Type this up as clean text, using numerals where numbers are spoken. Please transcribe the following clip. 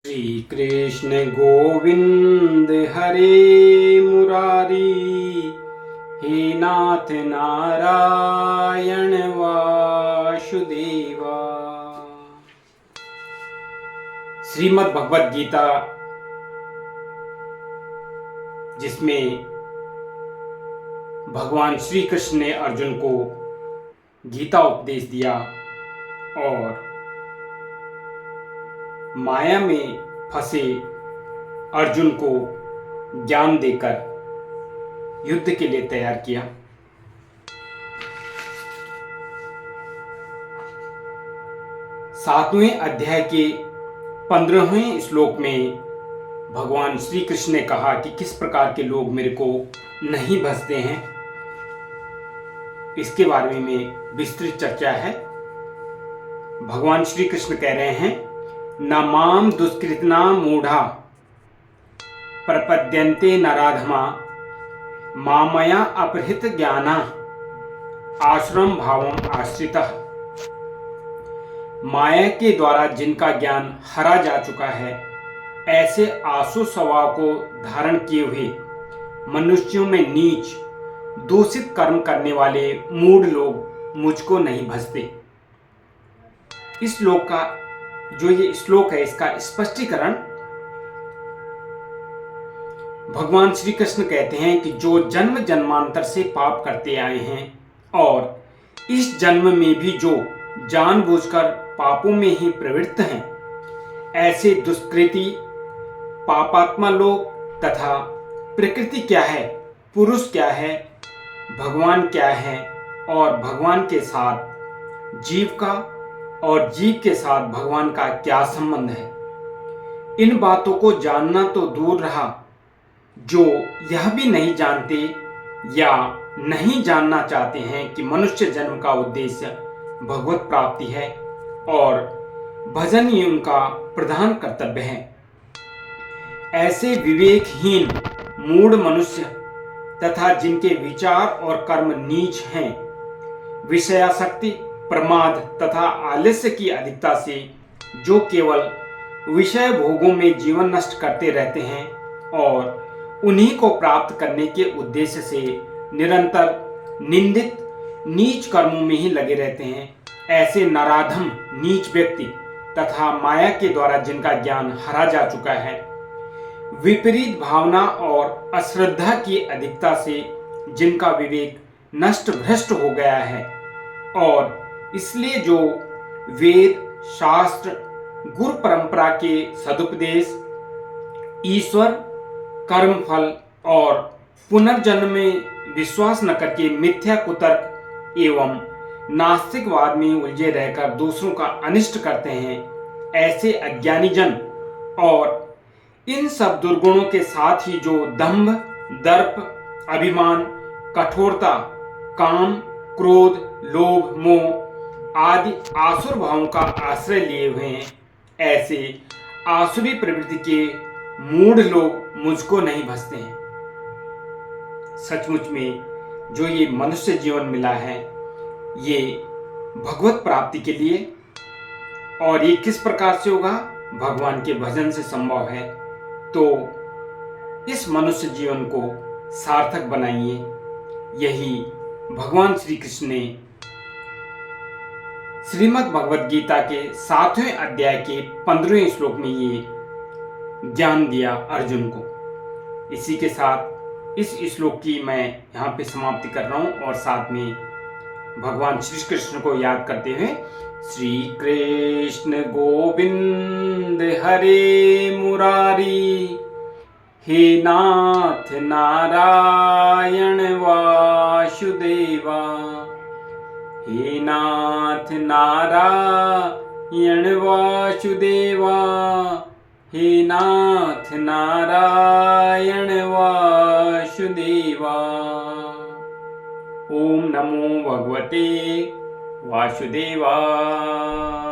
श्री कृष्ण गोविंद हरे मुरारी, हे नाथ नारायण वासुदेवा। श्रीमद् भगवद गीता, जिसमें भगवान श्री कृष्ण ने अर्जुन को गीता उपदेश दिया और माया में फंसे अर्जुन को ज्ञान देकर युद्ध के लिए तैयार किया। सातवें अध्याय के 15वें श्लोक में भगवान श्री कृष्ण ने कहा कि किस प्रकार के लोग मेरे को नहीं भजते हैं। इसके बारे में विस्तृत चर्चा है। भगवान श्री कृष्ण कह रहे हैं, न माम दुष्कृतना मूढ़ा प्रपद्यन्ते नराधमा मामया अपहृत ज्ञाना आश्रम भावम आश्रितः। माया के द्वारा जिनका ज्ञान हरा जा चुका है, ऐसे आसु स्वभाव को धारण किए हुए मनुष्यों में नीच दूषित कर्म करने वाले मूढ़ लोग मुझको नहीं भजते। इस श्लोक का जो ये श्लोक है, इसका स्पष्टीकरण भगवान श्री कृष्ण कहते हैं कि जो जन्म जन्मांतर से पाप करते आए हैं और इस जन्म में भी जो जानबूझकर पापों में ही प्रवृत्त हैं, ऐसे दुष्कृति पापात्मा लोग तथा प्रकृति क्या है, पुरुष क्या है, भगवान क्या है और भगवान के साथ जीव का और जीव के साथ भगवान का क्या संबंध है, इन बातों को जानना तो दूर रहा, जो यह भी नहीं जानते या नहीं जानना चाहते हैं कि मनुष्य जन्म का उद्देश्य भगवत प्राप्ति है और भजन ही उनका प्रधान कर्तव्य है। ऐसे विवेकहीन मूढ़ मनुष्य तथा जिनके विचार और कर्म नीच हैं, विषयासक्ति, प्रमाद तथा आलस्य की अधिकता से जो केवल विषय भोगों में जीवन नष्ट करते रहते हैं और उन्हीं को प्राप्त करने के उद्देश्य से निरंतर निंदित नीच कर्मों में ही लगे रहते हैं, ऐसे नराधम नीच व्यक्ति तथा माया के द्वारा जिनका ज्ञान हरा जा चुका है, विपरीत भावना और अश्रद्धा की अधिकता से जिनका विवेक नष्ट भ्रष्ट हो गया है और इसलिए जो वेद शास्त्र गुरु परंपरा के सदुपदेश, ईश्वर, कर्म फल और पुनर्जन्म में विश्वास न करके मिथ्या कुतर्क एवं नास्तिकवाद में उलझे रहकर दूसरों का अनिष्ट करते हैं, ऐसे अज्ञानी जन और इन सब दुर्गुणों के साथ ही जो दंभ, दर्प, अभिमान, कठोरता, काम, क्रोध, लोभ, मोह आदि आसुर भावों का आश्रय लिए हुए हैं, ऐसे आसुरी प्रवृत्ति के मूढ़ लोग मुझको नहीं भजते हैं। सचमुच में जो ये मनुष्य जीवन मिला है, ये भगवत प्राप्ति के लिए, और ये किस प्रकार से होगा, भगवान के भजन से संभव है। तो इस मनुष्य जीवन को सार्थक बनाइए। यही भगवान श्री कृष्ण ने श्रीमद् भगवद गीता के 7वें अध्याय के 15वें श्लोक में ये ज्ञान दिया अर्जुन को। इसी के साथ इस श्लोक की मैं यहाँ पे समाप्ति कर रहा हूँ और साथ में भगवान श्री कृष्ण को याद करते हुए, श्री कृष्ण गोविंद हरे मुरारी, हे नाथ नारायण वासुदेवा, हे नाथ नारायण वासुदेवा, हे नाथ नारायण वासुदेवा। ओम नमो भगवते वासुदेवाय।